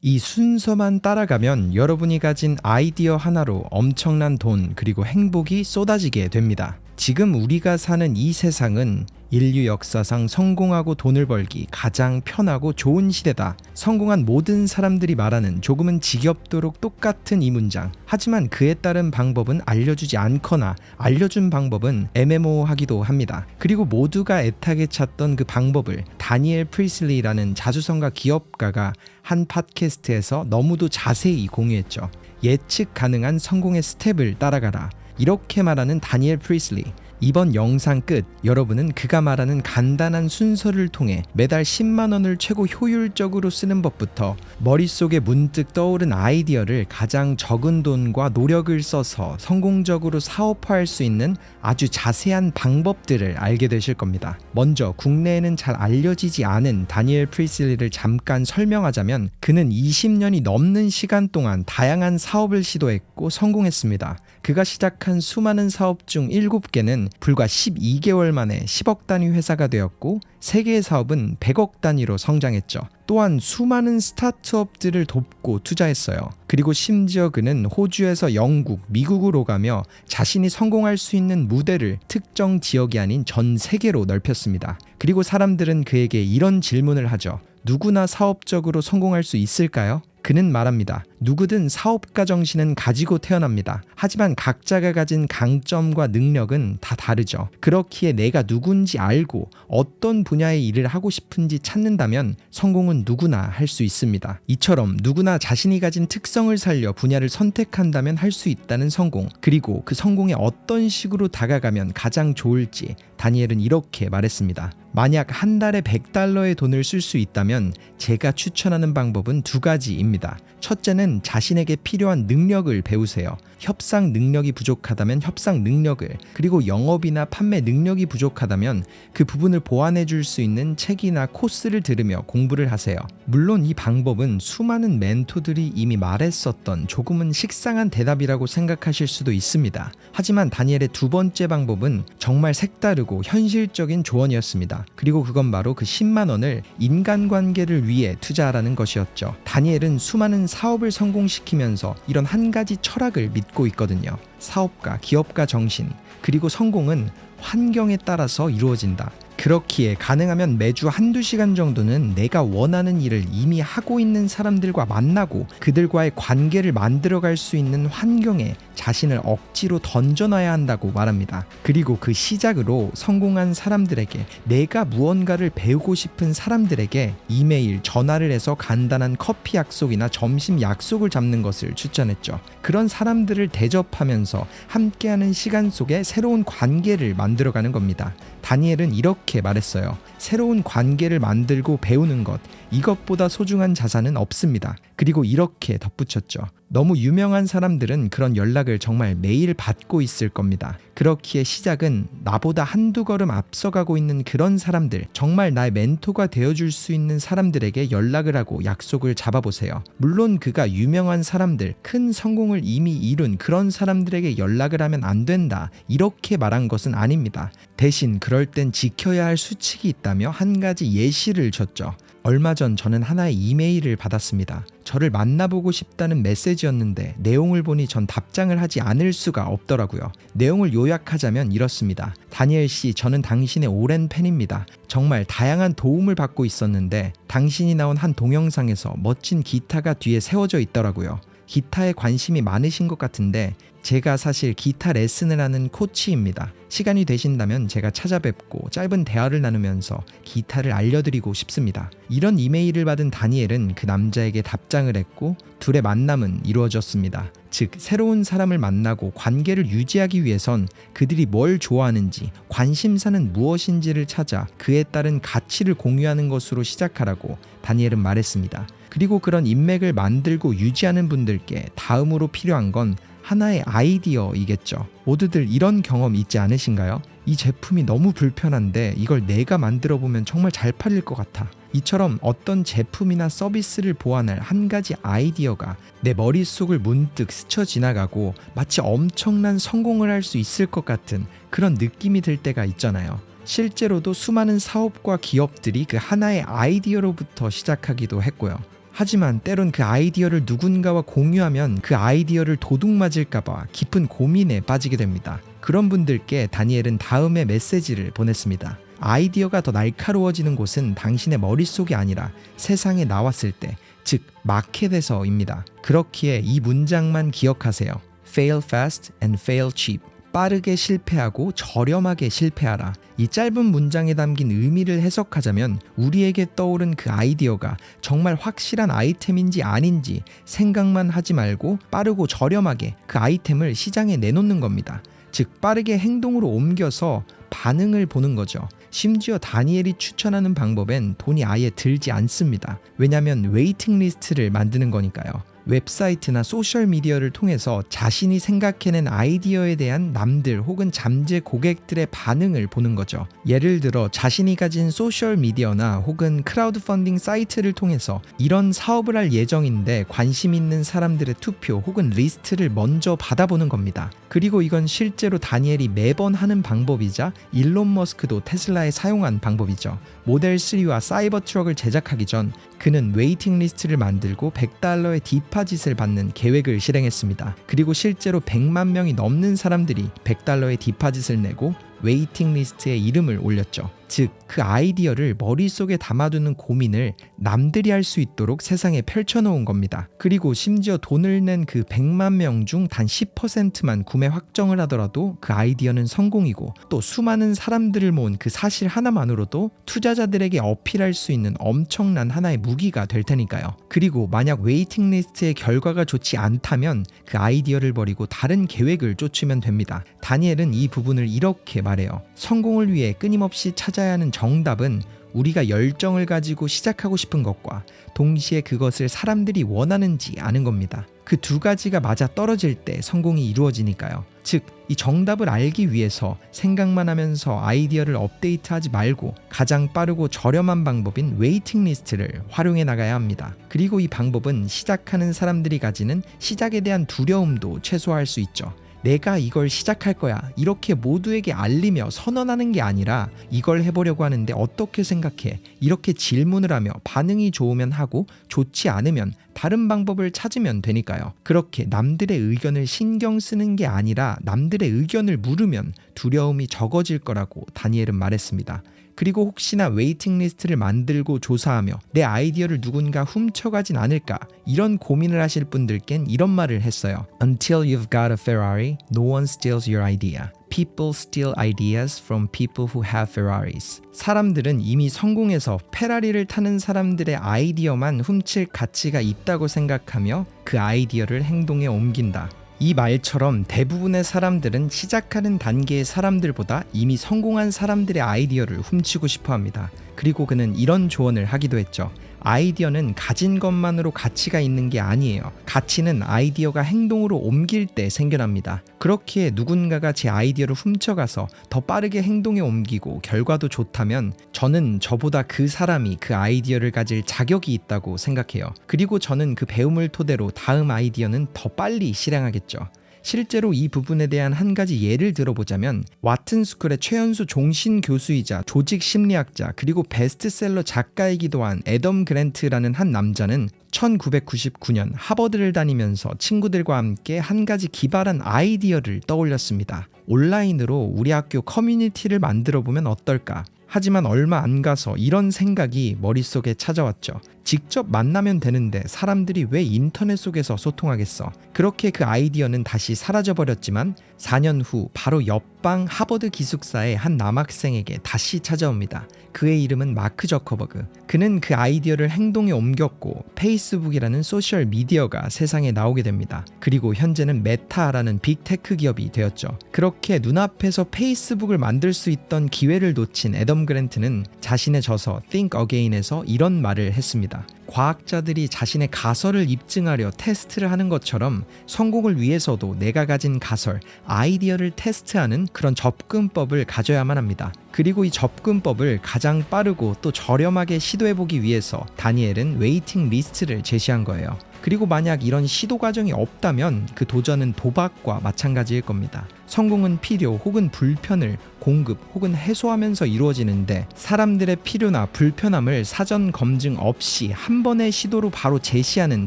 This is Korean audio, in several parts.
이 순서만 따라가면 여러분이 가진 아이디어 하나로 엄청난 돈 그리고 행복이 쏟아지게 됩니다. 지금 우리가 사는 이 세상은 인류 역사상 성공하고 돈을 벌기 가장 편하고 좋은 시대다. 성공한 모든 사람들이 말하는 조금은 지겹도록 똑같은 이 문장. 하지만 그에 따른 방법은 알려주지 않거나 알려준 방법은 애매모호하기도 합니다. 그리고 모두가 애타게 찾던 그 방법을 다니엘 프리슬리라는 자수성가 기업가가 한 팟캐스트에서 너무도 자세히 공유했죠. 예측 가능한 성공의 스텝을 따라가라. 이렇게 말하는 다니엘 프리슬리. 이번 영상 끝 여러분은 그가 말하는 간단한 순서를 통해 매달 10만 원을 최고 효율적으로 쓰는 법부터 머릿속에 문득 떠오른 아이디어를 가장 적은 돈과 노력을 써서 성공적으로 사업화할 수 있는 아주 자세한 방법들을 알게 되실 겁니다. 먼저 국내에는 잘 알려지지 않은 다니엘 프리슬리를 잠깐 설명하자면 그는 20년이 넘는 시간 동안 다양한 사업을 시도했고 성공했습니다. 그가 시작한 수많은 사업 중 7개는 불과 12개월 만에 10억 단위 회사가 되었고 3개의 사업은 100억 단위로 성장했죠. 또한 수많은 스타트업들을 돕고 투자했어요. 그리고 심지어 그는 호주에서 영국, 미국으로 가며 자신이 성공할 수 있는 무대를 특정 지역이 아닌 전 세계로 넓혔습니다. 그리고 사람들은 그에게 이런 질문을 하죠. 누구나 사업적으로 성공할 수 있을까요? 그는 말합니다. 누구든 사업가 정신은 가지고 태어납니다. 하지만 각자가 가진 강점과 능력은 다 다르죠. 그렇기에 내가 누군지 알고 어떤 분야의 일을 하고 싶은지 찾는다면 성공은 누구나 할 수 있습니다. 이처럼 누구나 자신이 가진 특성을 살려 분야를 선택한다면 할 수 있다는 성공, 그리고 그 성공에 어떤 식으로 다가가면 가장 좋을지 다니엘은 이렇게 말했습니다. 만약 한 달에 $100의 돈을 쓸 수 있다면 제가 추천하는 방법은 2가지입니다. 첫째는 자신에게 필요한 능력을 배우세요. 협상 능력이 부족하다면 협상 능력을, 그리고 영업이나 판매 능력이 부족하다면 그 부분을 보완해 줄 수 있는 책이나 코스를 들으며 공부를 하세요. 물론 이 방법은 수많은 멘토들이 이미 말했었던 조금은 식상한 대답이라고 생각하실 수도 있습니다. 하지만 다니엘의 2번째 방법은 정말 색다르고 현실적인 조언이었습니다. 그리고 그건 바로 그 10만 원을 인간관계를 위해 투자하라는 것이었죠. 다니엘은 수많은 사업을 성공시키면서 이런 한 가지 철학을 믿고 있거든요. 사업가, 기업가 정신, 그리고 성공은 환경에 따라서 이루어진다. 그렇기에 가능하면 매주 1~2시간 정도는 내가 원하는 일을 이미 하고 있는 사람들과 만나고 그들과의 관계를 만들어갈 수 있는 환경에 자신을 억지로 던져놔야 한다고 말합니다. 그리고 그 시작으로 성공한 사람들에게, 내가 무언가를 배우고 싶은 사람들에게 이메일, 전화를 해서 간단한 커피 약속이나 점심 약속을 잡는 것을 추천했죠. 그런 사람들을 대접하면서 함께하는 시간 속에 새로운 관계를 만들어가는 겁니다. 다니엘은 이렇게 말했어요. 새로운 관계를 만들고 배우는 것, 이것보다 소중한 자산은 없습니다. 그리고 이렇게 덧붙였죠. 너무 유명한 사람들은 그런 연락을 정말 매일 받고 있을 겁니다. 그렇기에 시작은 나보다 1~2걸음 앞서가고 있는 그런 사람들, 정말 나의 멘토가 되어줄 수 있는 사람들에게 연락을 하고 약속을 잡아보세요. 물론 그가 유명한 사람들, 큰 성공을 이미 이룬 그런 사람들에게 연락을 하면 안 된다, 이렇게 말한 것은 아닙니다. 대신 그럴 땐 지켜야 할 수칙이 있다며 한 가지 예시를 줬죠. 얼마 전 저는 하나의 이메일을 받았습니다. 저를 만나보고 싶다는 메시지였는데 내용을 보니 전 답장을 하지 않을 수가 없더라고요. 내용을 요약하자면 이렇습니다. 다니엘 씨, 저는 당신의 오랜 팬입니다. 정말 다양한 도움을 받고 있었는데 당신이 나온 한 동영상에서 멋진 기타가 뒤에 세워져 있더라고요. 기타에 관심이 많으신 것 같은데 제가 사실 기타 레슨을 하는 코치입니다. 시간이 되신다면 제가 찾아뵙고 짧은 대화를 나누면서 기타를 알려드리고 싶습니다. 이런 이메일을 받은 다니엘은 그 남자에게 답장을 했고 둘의 만남은 이루어졌습니다. 즉, 새로운 사람을 만나고 관계를 유지하기 위해선 그들이 뭘 좋아하는지, 관심사는 무엇인지를 찾아 그에 따른 가치를 공유하는 것으로 시작하라고 다니엘은 말했습니다. 그리고 그런 인맥을 만들고 유지하는 분들께 다음으로 필요한 건 하나의 아이디어이겠죠. 모두들 이런 경험 있지 않으신가요? 이 제품이 너무 불편한데 이걸 내가 만들어 보면 정말 잘 팔릴 것 같아. 이처럼 어떤 제품이나 서비스를 보완할 한 가지 아이디어가 내 머릿속을 문득 스쳐 지나가고 마치 엄청난 성공을 할 수 있을 것 같은 그런 느낌이 들 때가 있잖아요. 실제로도 수많은 사업과 기업들이 그 하나의 아이디어로부터 시작하기도 했고요. 하지만 때론 그 아이디어를 누군가와 공유하면 그 아이디어를 도둑맞을까봐 깊은 고민에 빠지게 됩니다. 그런 분들께 다니엘은 다음의 메시지를 보냈습니다. 아이디어가 더 날카로워지는 곳은 당신의 머릿속이 아니라 세상에 나왔을 때, 즉 마켓에서입니다. 그렇기에 이 문장만 기억하세요. Fail fast and fail cheap. 빠르게 실패하고 저렴하게 실패하라. 이 짧은 문장에 담긴 의미를 해석하자면 우리에게 떠오른 그 아이디어가 정말 확실한 아이템인지 아닌지 생각만 하지 말고 빠르고 저렴하게 그 아이템을 시장에 내놓는 겁니다. 즉 빠르게 행동으로 옮겨서 반응을 보는 거죠. 심지어 다니엘이 추천하는 방법엔 돈이 아예 들지 않습니다. 왜냐하면 웨이팅 리스트를 만드는 거니까요. 웹사이트나 소셜미디어를 통해서 자신이 생각해낸 아이디어에 대한 남들 혹은 잠재 고객들의 반응을 보는 거죠. 예를 들어 자신이 가진 소셜미디어나 혹은 크라우드 펀딩 사이트를 통해서 이런 사업을 할 예정인데 관심 있는 사람들의 투표 혹은 리스트를 먼저 받아보는 겁니다. 그리고 이건 실제로 다니엘이 매번 하는 방법이자 일론 머스크도 테슬라에 사용한 방법이죠. 모델 3와 사이버 트럭을 제작하기 전 그는 웨이팅 리스트를 만들고 $100의 디파짓을 받는 계획을 실행했습니다. 그리고 실제로 100만 명이 넘는 사람들이 $100의 디파짓을 내고 웨이팅 리스트에 이름을 올렸죠. 즉, 그 아이디어를 머릿속에 담아두는 고민을 남들이 할 수 있도록 세상에 펼쳐놓은 겁니다. 그리고 심지어 돈을 낸 그 100만 명 중 단 10%만 구매 확정을 하더라도 그 아이디어는 성공이고 또 수많은 사람들을 모은 그 사실 하나만으로도 투자자들에게 어필할 수 있는 엄청난 하나의 무기가 될 테니까요. 그리고 만약 웨이팅 리스트의 결과가 좋지 않다면 그 아이디어를 버리고 다른 계획을 쫓으면 됩니다. 다니엘은 이 부분을 이렇게 말해요. 성공을 위해 끊임없이 찾아야 하는 정답은 우리가 열정을 가지고 시작하고 싶은 것과 동시에 그것을 사람들이 원하는지 아는 겁니다. 그 두 가지가 맞아 떨어질 때 성공이 이루어지니까요. 즉, 이 정답을 알기 위해서 생각만 하면서 아이디어를 업데이트하지 말고 가장 빠르고 저렴한 방법인 웨이팅 리스트를 활용해 나가야 합니다. 그리고 이 방법은 시작하는 사람들이 가지는 시작에 대한 두려움도 최소화할 수 있죠. 내가 이걸 시작할 거야 이렇게 모두에게 알리며 선언하는 게 아니라 이걸 해보려고 하는데 어떻게 생각해? 이렇게 질문을 하며 반응이 좋으면 하고 좋지 않으면 다른 방법을 찾으면 되니까요. 그렇게 남들의 의견을 신경 쓰는 게 아니라 남들의 의견을 물으면 두려움이 적어질 거라고 다니엘은 말했습니다. 그리고 혹시나 웨이팅 리스트를 만들고 조사하며 내 아이디어를 누군가 훔쳐가진 않을까 이런 고민을 하실 분들께는 이런 말을 했어요. Until you've got a Ferrari, no one steals your idea. People steal ideas from people who have Ferraris. 사람들은 이미 성공해서 페라리를 타는 사람들의 아이디어만 훔칠 가치가 있다고 생각하며 그 아이디어를 행동에 옮긴다. 이 말처럼 대부분의 사람들은 시작하는 단계의 사람들보다 이미 성공한 사람들의 아이디어를 훔치고 싶어 합니다. 그리고 그는 이런 조언을 하기도 했죠. 아이디어는 가진 것만으로 가치가 있는 게 아니에요. 가치는 아이디어가 행동으로 옮길 때 생겨납니다. 그렇기에 누군가가 제 아이디어를 훔쳐가서 더 빠르게 행동에 옮기고 결과도 좋다면 저는 저보다 그 사람이 그 아이디어를 가질 자격이 있다고 생각해요. 그리고 저는 그 배움을 토대로 다음 아이디어는 더 빨리 실행하겠죠. 실제로 이 부분에 대한 한 가지 예를 들어보자면 와튼스쿨의 최연소 종신 교수이자 조직 심리학자 그리고 베스트셀러 작가이기도 한 애덤 그랜트라는 한 남자는 1999년 하버드를 다니면서 친구들과 함께 한 가지 기발한 아이디어를 떠올렸습니다. 온라인으로 우리 학교 커뮤니티를 만들어보면 어떨까? 하지만 얼마 안 가서 이런 생각이 머릿속에 찾아왔죠. 직접 만나면 되는데 사람들이 왜 인터넷 속에서 소통하겠어? 그렇게 그 아이디어는 다시 사라져버렸지만 4년 후 바로 옆방 하버드 기숙사의 한 남학생에게 다시 찾아옵니다. 그의 이름은 마크 저커버그. 그는 그 아이디어를 행동에 옮겼고 페이스북이라는 소셜 미디어가 세상에 나오게 됩니다. 그리고 현재는 메타라는 빅테크 기업이 되었죠. 그렇게 눈앞에서 페이스북을 만들 수 있던 기회를 놓친 애덤 그랜트는 자신의 저서 Think Again에서 이런 말을 했습니다. 과학자들이 자신의 가설을 입증하려 테스트를 하는 것처럼 성공을 위해서도 내가 가진 가설, 아이디어를 테스트하는 그런 접근법을 가져야만 합니다. 그리고 이 접근법을 가장 빠르고 또 저렴하게 시도해보기 위해서 다니엘은 웨이팅 리스트를 제시한 거예요. 그리고 만약 이런 시도 과정이 없다면 그 도전은 도박과 마찬가지일 겁니다. 성공은 필요 혹은 불편을 공급 혹은 해소하면서 이루어지는데 사람들의 필요나 불편함을 사전 검증 없이 한 한 번의 시도로 바로 제시하는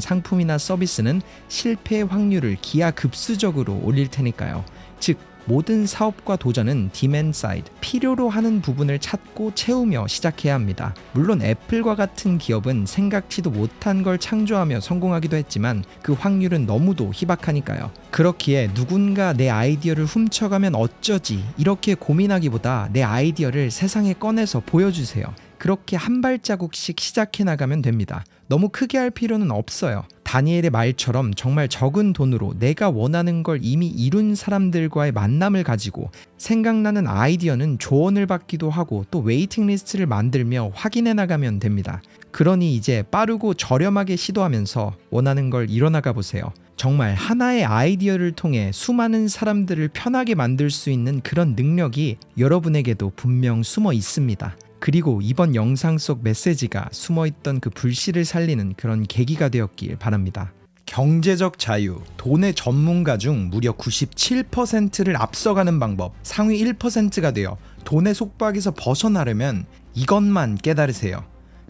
상품이나 서비스는 실패의 확률을 기하급수적으로 올릴 테니까요. 즉 모든 사업과 도전은 디맨드 사이드, 필요로 하는 부분을 찾고 채우며 시작해야 합니다. 물론 애플과 같은 기업은 생각지도 못한 걸 창조하며 성공하기도 했지만 그 확률은 너무도 희박하니까요. 그렇기에 누군가 내 아이디어를 훔쳐가면 어쩌지 이렇게 고민하기보다 내 아이디어를 세상에 꺼내서 보여주세요. 그렇게 한 발자국씩 시작해 나가면 됩니다. 너무 크게 할 필요는 없어요. 다니엘의 말처럼 정말 적은 돈으로 내가 원하는 걸 이미 이룬 사람들과의 만남을 가지고 생각나는 아이디어는 조언을 받기도 하고 또 웨이팅 리스트를 만들며 확인해 나가면 됩니다. 그러니 이제 빠르고 저렴하게 시도하면서 원하는 걸 이뤄나가 보세요. 정말 하나의 아이디어를 통해 수많은 사람들을 편하게 만들 수 있는 그런 능력이 여러분에게도 분명 숨어 있습니다. 그리고 이번 영상 속 메시지가 숨어있던 그 불씨를 살리는 그런 계기가 되었길 바랍니다. 경제적 자유, 돈의 전문가 중 무려 97%를 앞서가는 방법, 상위 1%가 되어 돈의 속박에서 벗어나려면 이것만 깨달으세요.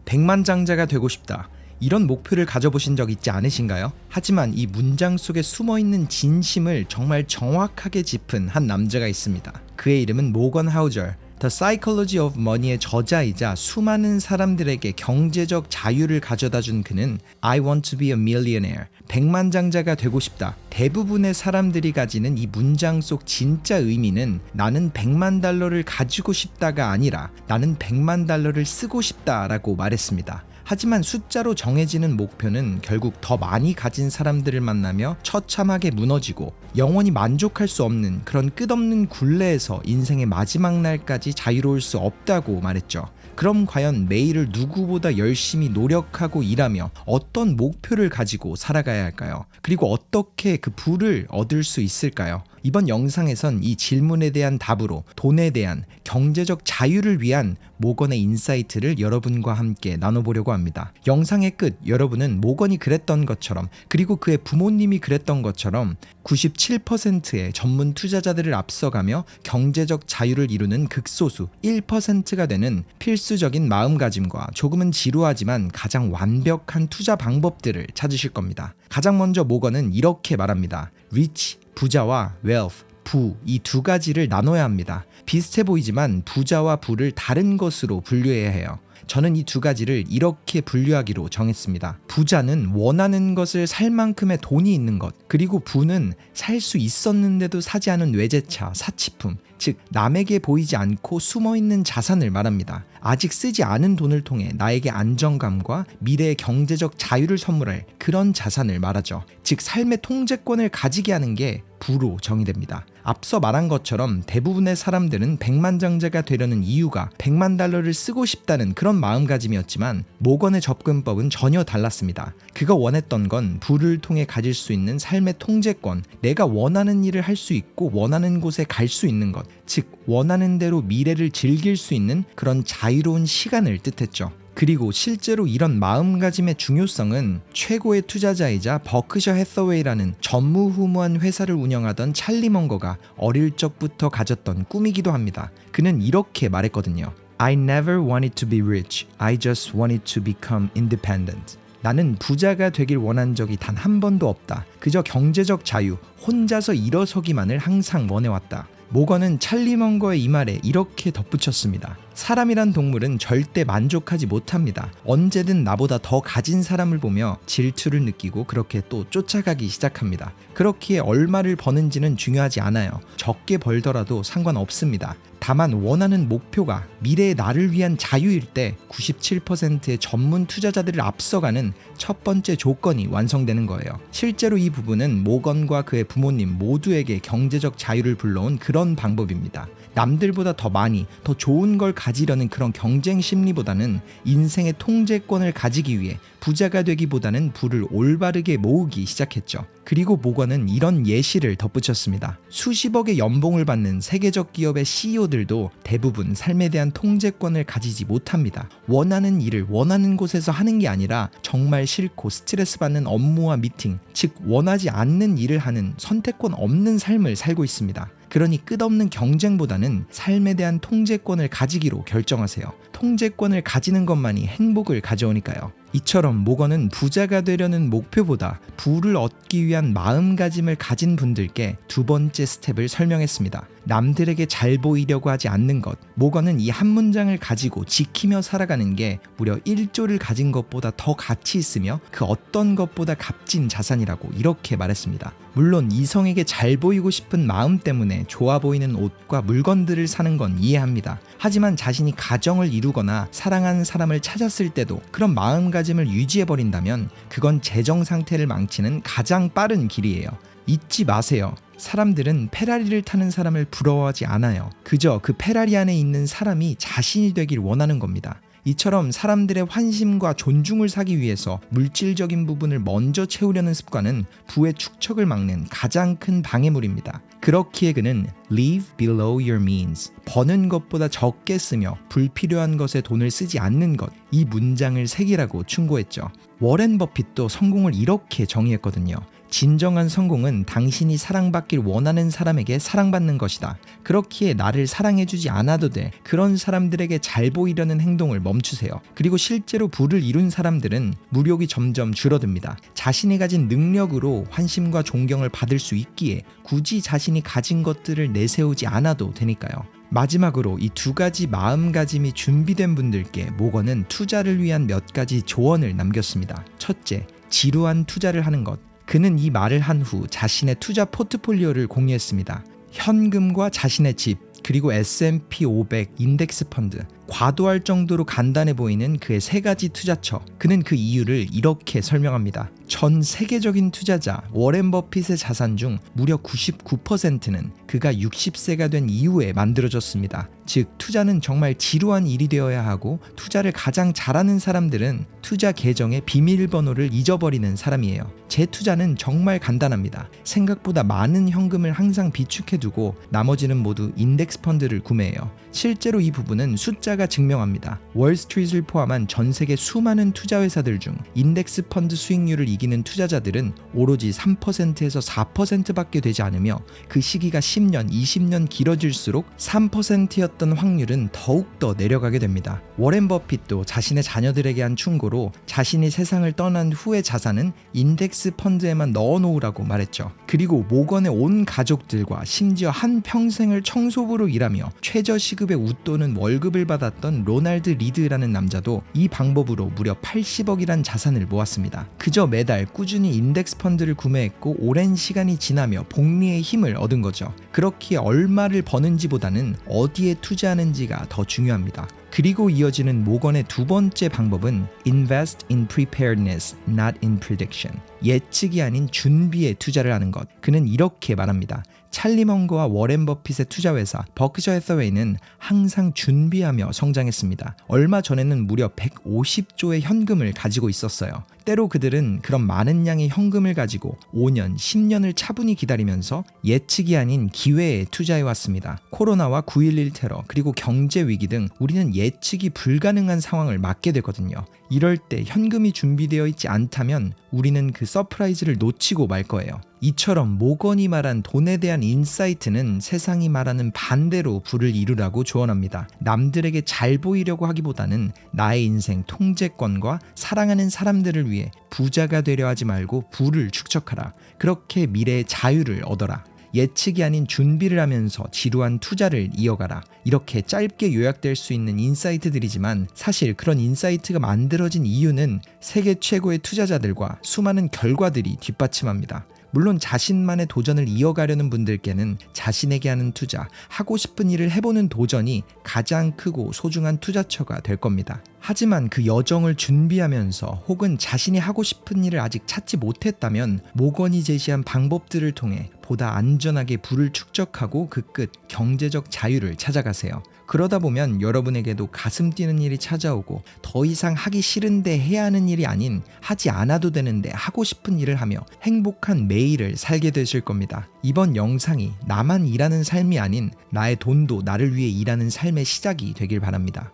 백만장자가 되고 싶다. 이런 목표를 가져보신 적 있지 않으신가요? 하지만 이 문장 속에 숨어있는 진심을 정말 정확하게 짚은 한 남자가 있습니다. 그의 이름은 모건 하우저, The Psychology of Money의 저자이자 수많은 사람들에게 경제적 자유를 가져다준 그는 I want to be a millionaire, 백만장자가 되고 싶다. 대부분의 사람들이 가지는 이 문장 속 진짜 의미는 나는 100만 달러를 가지고 싶다가 아니라 나는 100만 달러를 쓰고 싶다라고 말했습니다. 하지만 숫자로 정해지는 목표는 결국 더 많이 가진 사람들을 만나며 처참하게 무너지고 영원히 만족할 수 없는 그런 끝없는 굴레에서 인생의 마지막 날까지 자유로울 수 없다고 말했죠. 그럼 과연 매일을 누구보다 열심히 노력하고 일하며 어떤 목표를 가지고 살아가야 할까요? 그리고 어떻게 그 부를 얻을 수 있을까요? 이번 영상에선 이 질문에 대한 답으로 돈에 대한 경제적 자유를 위한 모건의 인사이트를 여러분과 함께 나눠보려고 합니다. 영상의 끝, 여러분은 모건이 그랬던 것처럼 그리고 그의 부모님이 그랬던 것처럼 97%의 전문 투자자들을 앞서가며 경제적 자유를 이루는 극소수 1%가 되는 필수적인 마음가짐과 조금은 지루하지만 가장 완벽한 투자 방법들을 찾으실 겁니다. 가장 먼저 모건은 이렇게 말합니다. Rich, 부자와 wealth, 부, 이 두 가지를 나눠야 합니다. 비슷해 보이지만 부자와 부를 다른 것으로 분류해야 해요. 저는 이 두 가지를 이렇게 분류하기로 정했습니다. 부자는 원하는 것을 살 만큼의 돈이 있는 것, 그리고 부는 살 수 있었는데도 사지 않은 외제차, 사치품, 즉 남에게 보이지 않고 숨어있는 자산을 말합니다. 아직 쓰지 않은 돈을 통해 나에게 안정감과 미래의 경제적 자유를 선물할 그런 자산을 말하죠. 즉 삶의 통제권을 가지게 하는 게 부로 정의됩니다. 앞서 말한 것처럼 대부분의 사람들은 백만장자가 되려는 이유가 100만 달러를 쓰고 싶다는 그런 마음가짐이었지만 모건의 접근법은 전혀 달랐습니다. 그가 원했던 건 부를 통해 가질 수 있는 삶의 통제권, 내가 원하는 일을 할 수 있고 원하는 곳에 갈 수 있는 것, 즉 원하는 대로 미래를 즐길 수 있는 그런 자유로운 시간을 뜻했죠. 그리고 실제로 이런 마음가짐의 중요성은 최고의 투자자이자 버크셔 해서웨이라는 전무후무한 회사를 운영하던 찰리 먼거가 어릴 적부터 가졌던 꿈이기도 합니다. 그는 이렇게 말했거든요. I never wanted to be rich. I just wanted to become independent. 나는 부자가 되길 원한 적이 단 한 번도 없다. 그저 경제적 자유, 혼자서 일어서기만을 항상 원해왔다. 모건은 찰리 먼거의 이 말에 이렇게 덧붙였습니다. 사람이란 동물은 절대 만족하지 못합니다. 언제든 나보다 더 가진 사람을 보며 질투를 느끼고 그렇게 또 쫓아가기 시작합니다. 그렇기에 얼마를 버는지는 중요하지 않아요. 적게 벌더라도 상관없습니다. 다만 원하는 목표가 미래의 나를 위한 자유일 때 97%의 전문 투자자들을 앞서가는 첫 번째 조건이 완성되는 거예요. 실제로 이 부분은 모건과 그의 부모님 모두에게 경제적 자유를 불러온 그런 방법입니다. 남들보다 더 많이, 더 좋은 걸 가지려는 그런 경쟁 심리보다는 인생의 통제권을 가지기 위해 부자가 되기보다는 부를 올바르게 모으기 시작했죠. 그리고 모건은 이런 예시를 덧붙였습니다. 수십억의 연봉을 받는 세계적 기업의 CEO들도 대부분 삶에 대한 통제권을 가지지 못합니다. 원하는 일을 원하는 곳에서 하는 게 아니라 정말 싫고 스트레스 받는 업무와 미팅, 즉 원하지 않는 일을 하는 선택권 없는 삶을 살고 있습니다. 그러니 끝없는 경쟁보다는 삶에 대한 통제권을 가지기로 결정하세요. 통제권을 가지는 것만이 행복을 가져오니까요. 이처럼 모건은 부자가 되려는 목표보다 부를 얻기 위한 마음가짐을 가진 분들께 두 번째 스텝을 설명했습니다. 남들에게 잘 보이려고 하지 않는 것. 모건은 이 한 문장을 가지고 지키며 살아가는 게 무려 1조를 가진 것보다 더 가치 있으며 그 어떤 것보다 값진 자산이라고 이렇게 말했습니다. 물론 이성에게 잘 보이고 싶은 마음 때문에 좋아 보이는 옷과 물건들을 사는 건 이해합니다. 하지만 자신이 가정을 이루거나 사랑하는 사람을 찾았을 때도 그런 마음가짐을 유지해버린다면 그건 재정 상태를 망치는 가장 빠른 길이에요. 잊지 마세요. 사람들은 페라리를 타는 사람을 부러워하지 않아요. 그저 그 페라리 안에 있는 사람이 자신이 되길 원하는 겁니다. 이처럼 사람들의 환심과 존중을 사기 위해서 물질적인 부분을 먼저 채우려는 습관은 부의 축적을 막는 가장 큰 방해물입니다. 그렇기에 그는 live below your means, 버는 것보다 적게 쓰며 불필요한 것에 돈을 쓰지 않는 것, 이 문장을 새기라고 충고했죠. 워렌 버핏도 성공을 이렇게 정의했거든요. 진정한 성공은 당신이 사랑받길 원하는 사람에게 사랑받는 것이다. 그렇기에 나를 사랑해주지 않아도 돼. 그런 사람들에게 잘 보이려는 행동을 멈추세요. 그리고 실제로 부를 이룬 사람들은 무력이 점점 줄어듭니다. 자신이 가진 능력으로 환심과 존경을 받을 수 있기에 굳이 자신이 가진 것들을 내세우지 않아도 되니까요. 마지막으로 이 두 가지 마음가짐이 준비된 분들께 모건은 투자를 위한 몇 가지 조언을 남겼습니다. 첫째, 지루한 투자를 하는 것. 그는 이 말을 한 후 자신의 투자 포트폴리오를 공유했습니다. 현금과 자신의 집, 그리고 S&P 500 인덱스 펀드, 과도할 정도로 간단해 보이는 그의 세 가지 투자처. 그는 그 이유를 이렇게 설명합니다. 전 세계적인 투자자 워렌 버핏의 자산 중 무려 99%는 그가 60세가 된 이후에 만들어졌습니다. 즉 투자는 정말 지루한 일이 되어야 하고 두자를 가장 잘하는 사람들은 투자 계정의 비밀번호를 잊어버리는 사람이에요. 제 투자는 정말 간단합니다. 생각보다 많은 현금을 항상 비축해두고 나머지는 모두 인덱스 펀드를 구매해요. 실제로 이 부분은 숫자가 증명합니다. 월스트리트를 포함한 전 세계 수많은 투자 회사들 중 인덱스 펀드 수익률을 이기는 투자자들은 오로지 3%에서 4%밖에 되지 않으며 그 시기가 10년, 20년 길어질수록 3%였던 확률은 더욱더 내려가게 됩니다. 워렌 버핏도 자신의 자녀들에게 한 충고로 자신이 세상을 떠난 후의 자산은 인덱스 펀드에만 넣어놓으라고 말했죠. 그리고 모건의 온 가족들과 심지어 한 평생을 청소부로 일하며 최저 시급의 웃도는 월급을 받았던 로날드 리드라는 남자도 이 방법으로 무려 80억이란 자산을 모았습니다. 그저 매달 꾸준히 인덱스 펀드를 구매했고 오랜 시간이 지나며 복리의 힘을 얻은 거죠. 그렇기에 얼마를 버는지보다는 어디에 투자하는지가 더 중요합니다. 그리고 이어지는 모건의 두 번째 방법은 Invest in preparedness, not in prediction. 예측이 아닌 준비에 투자를 하는 것. 그는 이렇게 말합니다. 찰리 먼거와 워렌 버핏의 투자회사 버크셔 해서웨이는 항상 준비하며 성장했습니다. 얼마 전에는 무려 150조의 현금을 가지고 있었어요. 때로 그들은 그런 많은 양의 현금을 가지고 5년, 10년을 차분히 기다리면서 예측이 아닌 기회에 투자해왔습니다. 코로나와 9.11 테러, 그리고 경제 위기 등 우리는 예측이 불가능한 상황을 맞게 되거든요. 이럴 때 현금이 준비되어 있지 않다면 우리는 그 서프라이즈를 놓치고 말 거예요. 이처럼 모건이 말한 돈에 대한 인사이트는 세상이 말하는 반대로 부를 이루라고 조언합니다. 남들에게 잘 보이려고 하기보다는 나의 인생 통제권과 사랑하는 사람들을 위해 부자가 되려 하지 말고 부를 축적하라. 그렇게 미래의 자유를 얻어라. 예측이 아닌 준비를 하면서 지루한 투자를 이어가라. 이렇게 짧게 요약될 수 있는 인사이트들이지만 사실 그런 인사이트가 만들어진 이유는 세계 최고의 투자자들과 수많은 결과들이 뒷받침합니다. 물론 자신만의 도전을 이어가려는 분들께는 자신에게 하는 투자, 하고 싶은 일을 해보는 도전이 가장 크고 소중한 투자처가 될 겁니다. 하지만 그 여정을 준비하면서 혹은 자신이 하고 싶은 일을 아직 찾지 못했다면 모건이 제시한 방법들을 통해 보다 안전하게 부를 축적하고 그 끝 경제적 자유를 찾아가세요. 그러다 보면 여러분에게도 가슴 뛰는 일이 찾아오고 더 이상 하기 싫은데 해야 하는 일이 아닌 하지 않아도 되는데 하고 싶은 일을 하며 행복한 매일을 살게 되실 겁니다. 이번 영상이 나만 일하는 삶이 아닌 나의 돈도 나를 위해 일하는 삶의 시작이 되길 바랍니다.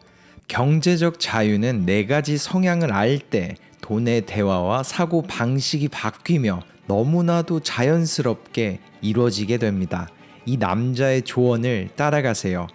경제적 자유는 네 가지 성향을 알 때 돈의 대화와 사고 방식이 바뀌며 너무나도 자연스럽게 이루어지게 됩니다. 이 남자의 조언을 따라가세요.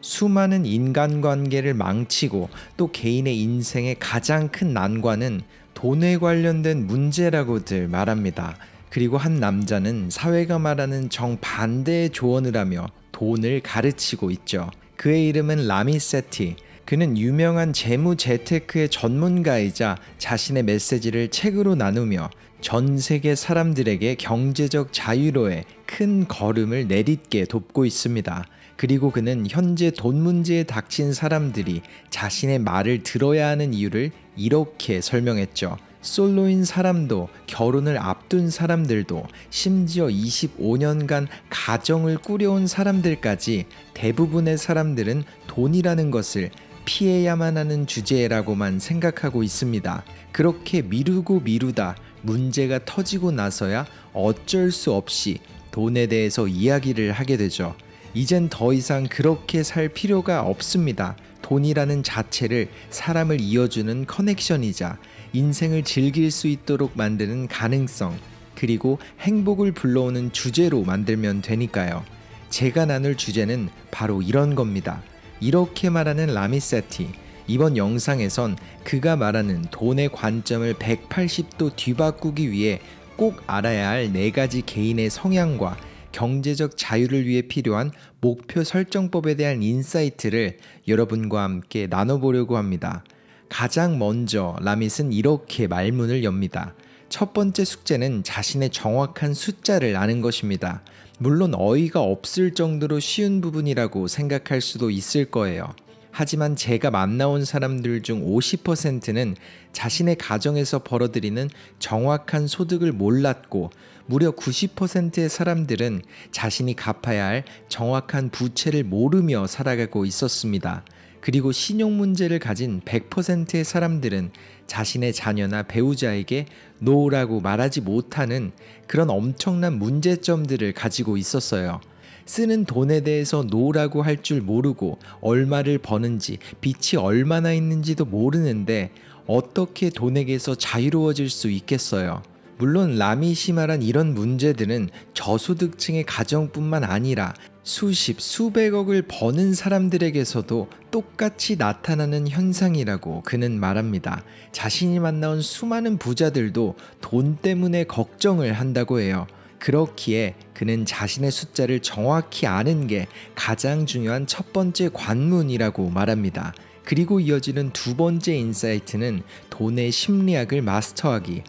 수많은 인간관계를 망치고 또 개인의 인생의 가장 큰 난관은 돈에 관련된 문제라고들 말합니다. 그리고 한 남자는 사회가 말하는 정반대의 조언을 하며 돈을 가르치고 있죠. 그의 이름은 라미 세티. 그는 유명한 재무 재테크의 전문가이자 자신의 메시지를 책으로 나누며 전 세계 사람들에게 경제적 자유로의 큰 걸음을 내딛게 돕고 있습니다. 그리고 그는 현재 돈 문제에 닥친 사람들이 자신의 말을 들어야 하는 이유를 이렇게 설명했죠. 솔로인 사람도, 결혼을 앞둔 사람들도, 심지어 25년간 가정을 꾸려온 사람들까지 대부분의 사람들은 돈이라는 것을 피해야만 하는 주제라고만 생각하고 있습니다. 그렇게 미루고 미루다 문제가 터지고 나서야 어쩔 수 없이 돈에 대해서 이야기를 하게 되죠. 이젠 더 이상 그렇게 살 필요가 없습니다. 돈이라는 자체를 사람을 이어주는 커넥션이자 인생을 즐길 수 있도록 만드는 가능성, 그리고 행복을 불러오는 주제로 만들면 되니까요. 제가 나눌 주제는 바로 이런 겁니다. 이렇게 말하는 라미 세티. 이번 영상에선 그가 말하는 돈의 관점을 180도 뒤바꾸기 위해 꼭 알아야 할 4가지 개인의 성향과 경제적 자유를 위해 필요한 목표 설정법에 대한 인사이트를 여러분과 함께 나눠보려고 합니다. 가장 먼저 라밋은 이렇게 말문을 엽니다. 첫 번째 숙제는 자신의 정확한 숫자를 아는 것입니다. 물론 어이가 없을 정도로 쉬운 부분이라고 생각할 수도 있을 거예요. 하지만 제가 만나온 사람들 중 50%는 자신의 가정에서 벌어들이는 정확한 소득을 몰랐고, 무려 90%의 사람들은 자신이 갚아야 할 정확한 부채를 모르며 살아가고 있었습니다. 그리고 신용 문제를 가진 100%의 사람들은 자신의 자녀나 배우자에게 노라고 말하지 못하는 그런 엄청난 문제점들을 가지고 있었어요. 쓰는 돈에 대해서 노라고 할 줄 모르고 얼마를 버는지, 빚이 얼마나 있는지도 모르는데 어떻게 돈에게서 자유로워질 수 있겠어요? 물론 라밋이 말한 이런 문제들은 저소득층의 가정뿐만 아니라 수십, 수백억을 버는 사람들에게서도 똑같이 나타나는 현상이라고 그는 말합니다. 자신이 만나온 수많은 부자들도 돈 때문에 걱정을 한다고 해요. 그렇기에 그는 자신의 숫자를 정확히 아는 게 가장 중요한 첫 번째 관문이라고 말합니다. 그리고 이어지는 두 번째 인사이트는 돈의 심리학을 마스터하기.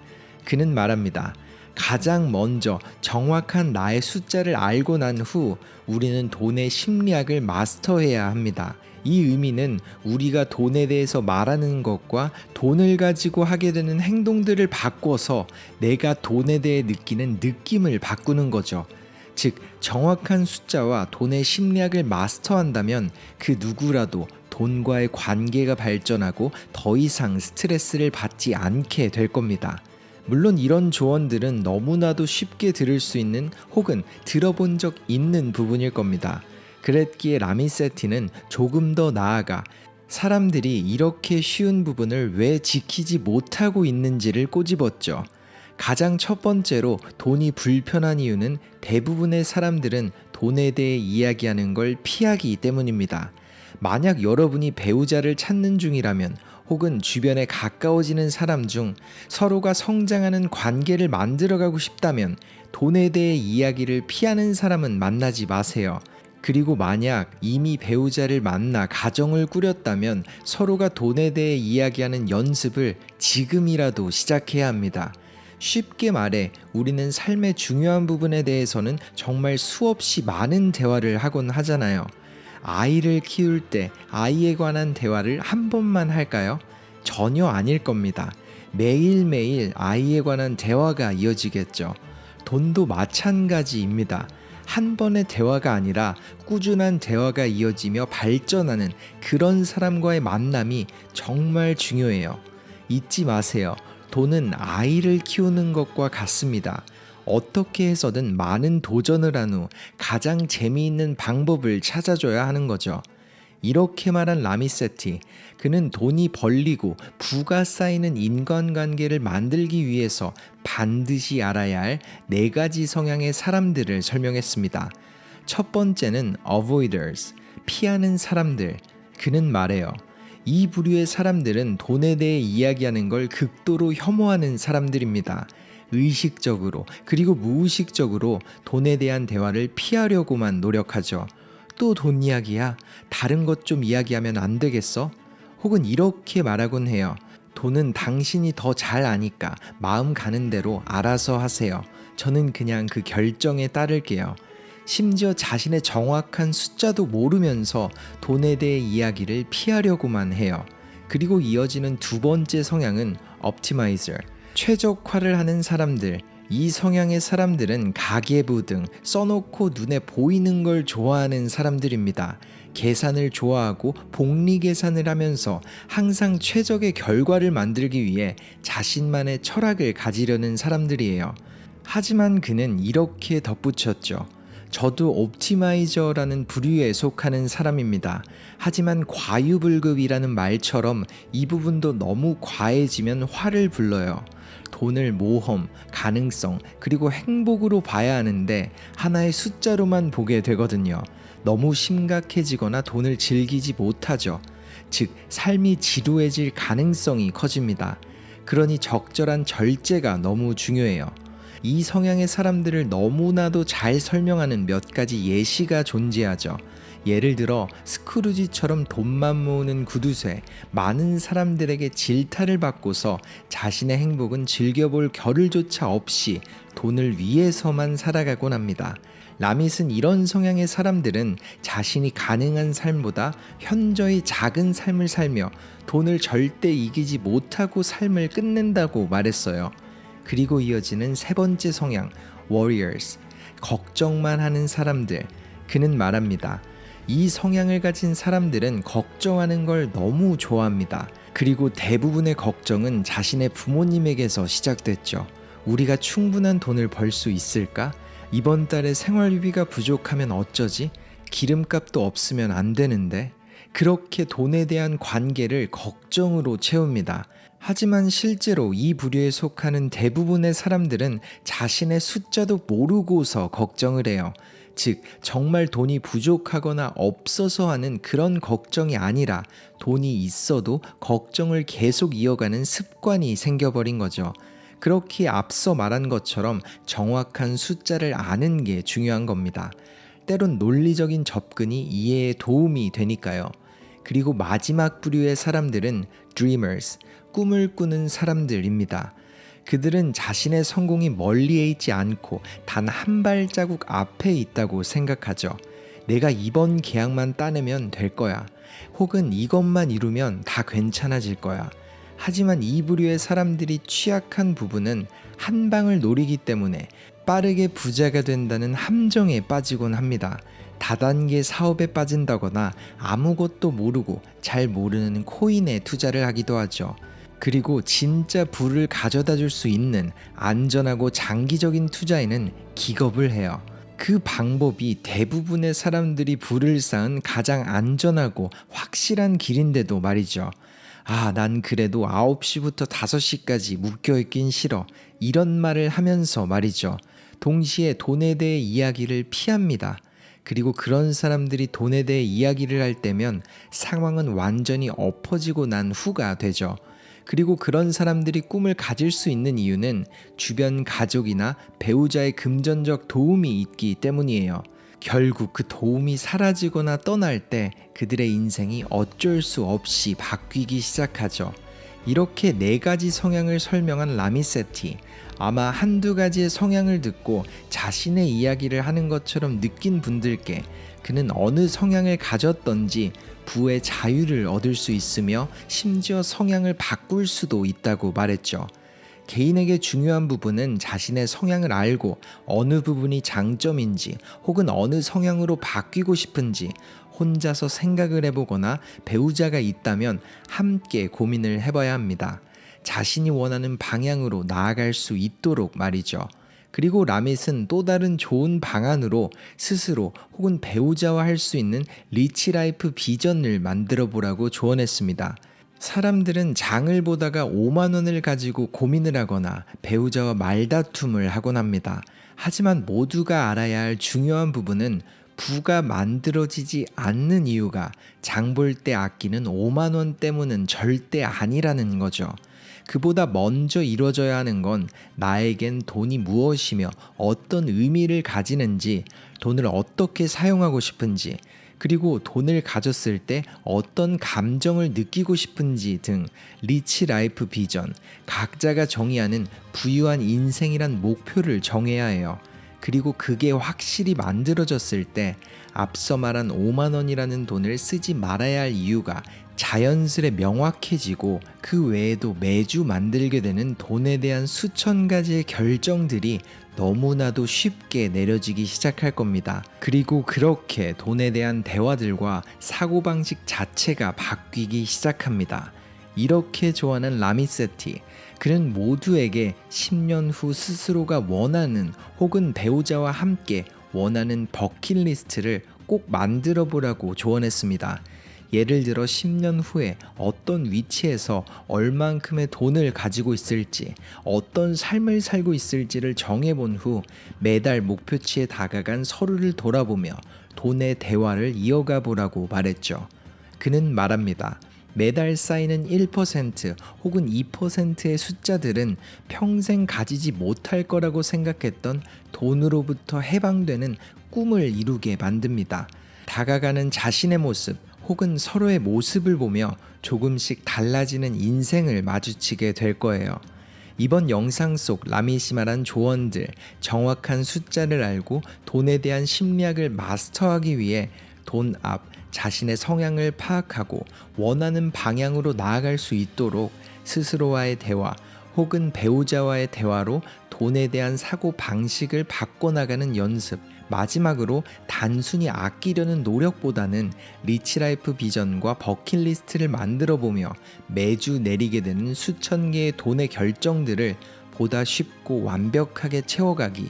그는 말합니다. 가장 먼저 정확한 나의 숫자를 알고 난 후 우리는 돈의 심리학을 마스터해야 합니다. 이 의미는 우리가 돈에 대해서 말하는 것과 돈을 가지고 하게 되는 행동들을 바꿔서 내가 돈에 대해 느끼는 느낌을 바꾸는 거죠. 즉, 정확한 숫자와 돈의 심리학을 마스터한다면 그 누구라도 돈과의 관계가 발전하고 더 이상 스트레스를 받지 않게 될 겁니다. 물론 이런 조언들은 너무나도 쉽게 들을 수 있는 혹은 들어본 적 있는 부분일 겁니다. 그랬기에 라미세티는 조금 더 나아가 사람들이 이렇게 쉬운 부분을 왜 지키지 못하고 있는지를 꼬집었죠. 가장 첫 번째로 돈이 불편한 이유는 대부분의 사람들은 돈에 대해 이야기하는 걸 피하기 때문입니다. 만약 여러분이 배우자를 찾는 중이라면 혹은 주변에 가까워지는 사람 중 서로가 성장하는 관계를 만들어가고 싶다면 돈에 대해 이야기를 피하는 사람은 만나지 마세요. 그리고 만약 이미 배우자를 만나 가정을 꾸렸다면 서로가 돈에 대해 이야기하는 연습을 지금이라도 시작해야 합니다. 쉽게 말해 우리는 삶의 중요한 부분에 대해서는 정말 수없이 많은 대화를 하곤 하잖아요. 아이를 키울 때 아이에 관한 대화를 한 번만 할까요? 전혀 아닐 겁니다. 매일매일 아이에 관한 대화가 이어지겠죠. 돈도 마찬가지입니다. 한 번의 대화가 아니라 꾸준한 대화가 이어지며 발전하는 그런 사람과의 만남이 정말 중요해요. 잊지 마세요. 돈은 아이를 키우는 것과 같습니다. 어떻게 해서든 많은 도전을 한 후 가장 재미있는 방법을 찾아줘야 하는 거죠. 이렇게 말한 라미세티, 그는 돈이 벌리고 부가 쌓이는 인간관계를 만들기 위해서 반드시 알아야 할 4가지 성향의 사람들을 설명했습니다. 첫 번째는 avoiders, 피하는 사람들. 그는 말해요. 이 부류의 사람들은 돈에 대해 이야기하는 걸 극도로 혐오하는 사람들입니다. 의식적으로 그리고 무의식적으로 돈에 대한 대화를 피하려고만 노력하죠. 또 돈 이야기야? 다른 것 좀 이야기하면 안 되겠어? 혹은 이렇게 말하곤 해요. 돈은 당신이 더 잘 아니까 마음 가는 대로 알아서 하세요. 저는 그냥 그 결정에 따를게요. 심지어 자신의 정확한 숫자도 모르면서 돈에 대해 이야기를 피하려고만 해요. 그리고 이어지는 두 번째 성향은 optimizer, 최적화를 하는 사람들. 이 성향의 사람들은 가계부 등 써놓고 눈에 보이는 걸 좋아하는 사람들입니다. 계산을 좋아하고 복리 계산을 하면서 항상 최적의 결과를 만들기 위해 자신만의 철학을 가지려는 사람들이에요. 하지만 그는 이렇게 덧붙였죠. 저도 옵티마이저라는 부류에 속하는 사람입니다. 하지만 과유불급이라는 말처럼 이 부분도 너무 과해지면 화를 불러요. 돈을 모험, 가능성, 그리고 행복으로 봐야 하는데 하나의 숫자로만 보게 되거든요. 너무 심각해지거나 돈을 즐기지 못하죠. 즉, 삶이 지루해질 가능성이 커집니다. 그러니 적절한 절제가 너무 중요해요. 이 성향의 사람들을 너무나도 잘 설명하는 몇 가지 예시가 존재하죠. 예를 들어 스크루지처럼 돈만 모으는 구두쇠, 많은 사람들에게 질타를 받고서 자신의 행복은 즐겨볼 겨를조차 없이 돈을 위해서만 살아가곤 합니다. 라밋은 이런 성향의 사람들은 자신이 가능한 삶보다 현저히 작은 삶을 살며 돈을 절대 이기지 못하고 삶을 끝낸다고 말했어요. 그리고 이어지는 세 번째 성향, warriors, 걱정만 하는 사람들. 그는 말합니다. 이 성향을 가진 사람들은 걱정하는 걸 너무 좋아합니다. 그리고 대부분의 걱정은 자신의 부모님에게서 시작됐죠. 우리가 충분한 돈을 벌 수 있을까? 이번 달에 생활비가 부족하면 어쩌지? 기름값도 없으면 안 되는데. 그렇게 돈에 대한 관계를 걱정으로 채웁니다. 하지만 실제로 이 부류에 속하는 대부분의 사람들은 자신의 숫자도 모르고서 걱정을 해요. 즉, 정말 돈이 부족하거나 없어서 하는 그런 걱정이 아니라 돈이 있어도 걱정을 계속 이어가는 습관이 생겨버린 거죠. 그렇게 앞서 말한 것처럼 정확한 숫자를 아는 게 중요한 겁니다. 때론 논리적인 접근이 이해에 도움이 되니까요. 그리고 마지막 부류의 사람들은 dreamers, 꿈을 꾸는 사람들입니다. 그들은 자신의 성공이 멀리에 있지 않고 단 한 발자국 앞에 있다고 생각하죠. 내가 이번 계약만 따내면 될 거야. 혹은 이것만 이루면 다 괜찮아질 거야. 하지만 이 부류의 사람들이 취약한 부분은 한 방을 노리기 때문에 빠르게 부자가 된다는 함정에 빠지곤 합니다. 다단계 사업에 빠진다거나 아무것도 모르고 잘 모르는 코인에 투자를 하기도 하죠. 그리고 진짜 부를 가져다 줄 수 있는 안전하고 장기적인 투자에는 기겁을 해요. 그 방법이 대부분의 사람들이 부를 쌓은 가장 안전하고 확실한 길인데도 말이죠. 난 그래도 9시부터 5시까지 묶여있긴 싫어. 이런 말을 하면서 말이죠. 동시에 돈에 대해 이야기를 피합니다. 그리고 그런 사람들이 돈에 대해 이야기를 할 때면 상황은 완전히 엎어지고 난 후가 되죠. 그리고 그런 사람들이 꿈을 가질 수 있는 이유는 주변 가족이나 배우자의 금전적 도움이 있기 때문이에요. 결국 그 도움이 사라지거나 떠날 때 그들의 인생이 어쩔 수 없이 바뀌기 시작하죠. 이렇게 4가지 성향을 설명한 라미세티. 아마 한두 가지의 성향을 듣고 자신의 이야기를 하는 것처럼 느낀 분들께 그는 어느 성향을 가졌던지 부의 자유를 얻을 수 있으며 심지어 성향을 바꿀 수도 있다고 말했죠. 개인에게 중요한 부분은 자신의 성향을 알고 어느 부분이 장점인지 혹은 어느 성향으로 바뀌고 싶은지 혼자서 생각을 해보거나 배우자가 있다면 함께 고민을 해봐야 합니다. 자신이 원하는 방향으로 나아갈 수 있도록 말이죠. 그리고 라밋은 또 다른 좋은 방안으로 스스로 혹은 배우자와 할 수 있는 리치 라이프 비전을 만들어 보라고 조언했습니다. 사람들은 장을 보다가 5만 원을 가지고 고민을 하거나 배우자와 말다툼을 하곤 합니다. 하지만 모두가 알아야 할 중요한 부분은 부가 만들어지지 않는 이유가 장 볼 때 아끼는 5만 원 때문은 절대 아니라는 거죠. 그보다 먼저 이루어져야 하는 건 나에겐 돈이 무엇이며 어떤 의미를 가지는지, 돈을 어떻게 사용하고 싶은지, 그리고 돈을 가졌을 때 어떤 감정을 느끼고 싶은지 등 리치 라이프 비전, 각자가 정의하는 부유한 인생이란 목표를 정해야 해요. 그리고 그게 확실히 만들어졌을 때 앞서 말한 5만 원이라는 돈을 쓰지 말아야 할 이유가 자연스레 명확해지고, 그 외에도 매주 만들게 되는 돈에 대한 수천 가지의 결정들이 너무나도 쉽게 내려지기 시작할 겁니다. 그리고 그렇게 돈에 대한 대화들과 사고방식 자체가 바뀌기 시작합니다. 이렇게 조언한 라미세티, 그는 모두에게 10년 후 스스로가 원하는 혹은 배우자와 함께 원하는 버킷리스트를 꼭 만들어 보라고 조언했습니다. 예를 들어 10년 후에 어떤 위치에서 얼만큼의 돈을 가지고 있을지, 어떤 삶을 살고 있을지를 정해본 후 매달 목표치에 다가간 서로를 돌아보며 돈의 대화를 이어가 보라고 말했죠. 그는 말합니다. 매달 쌓이는 1% 혹은 2%의 숫자들은 평생 가지지 못할 거라고 생각했던 돈으로부터 해방되는 꿈을 이루게 만듭니다. 다가가는 자신의 모습 혹은 서로의 모습을 보며 조금씩 달라지는 인생을 마주치게 될 거예요. 이번 영상 속 라미시 말한 조언들, 정확한 숫자를 알고 돈에 대한 심리학을 마스터하기 위해 돈 앞 자신의 성향을 파악하고 원하는 방향으로 나아갈 수 있도록 스스로와의 대화 혹은 배우자와의 대화로 돈에 대한 사고 방식을 바꿔나가는 연습, 마지막으로 단순히 아끼려는 노력보다는 리치라이프 비전과 버킷리스트를 만들어보며 매주 내리게 되는 수천 개의 돈의 결정들을 보다 쉽고 완벽하게 채워가기,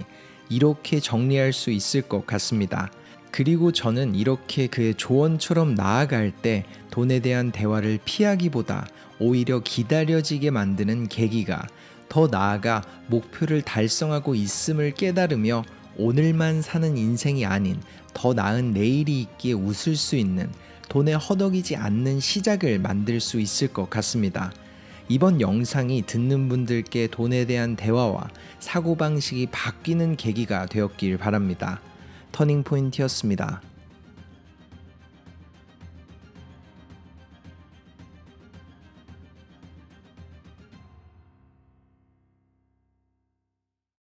이렇게 정리할 수 있을 것 같습니다. 그리고 저는 이렇게 그의 조언처럼 나아갈 때 돈에 대한 대화를 피하기보다 오히려 기다려지게 만드는 계기가, 더 나아가 목표를 달성하고 있음을 깨달으며 오늘만 사는 인생이 아닌 더 나은 내일이 있기에 웃을 수 있는, 돈에 허덕이지 않는 시작을 만들 수 있을 것 같습니다. 이번 영상이 듣는 분들께 돈에 대한 대화와 사고방식이 바뀌는 계기가 되었길 바랍니다. 터닝포인트였습니다.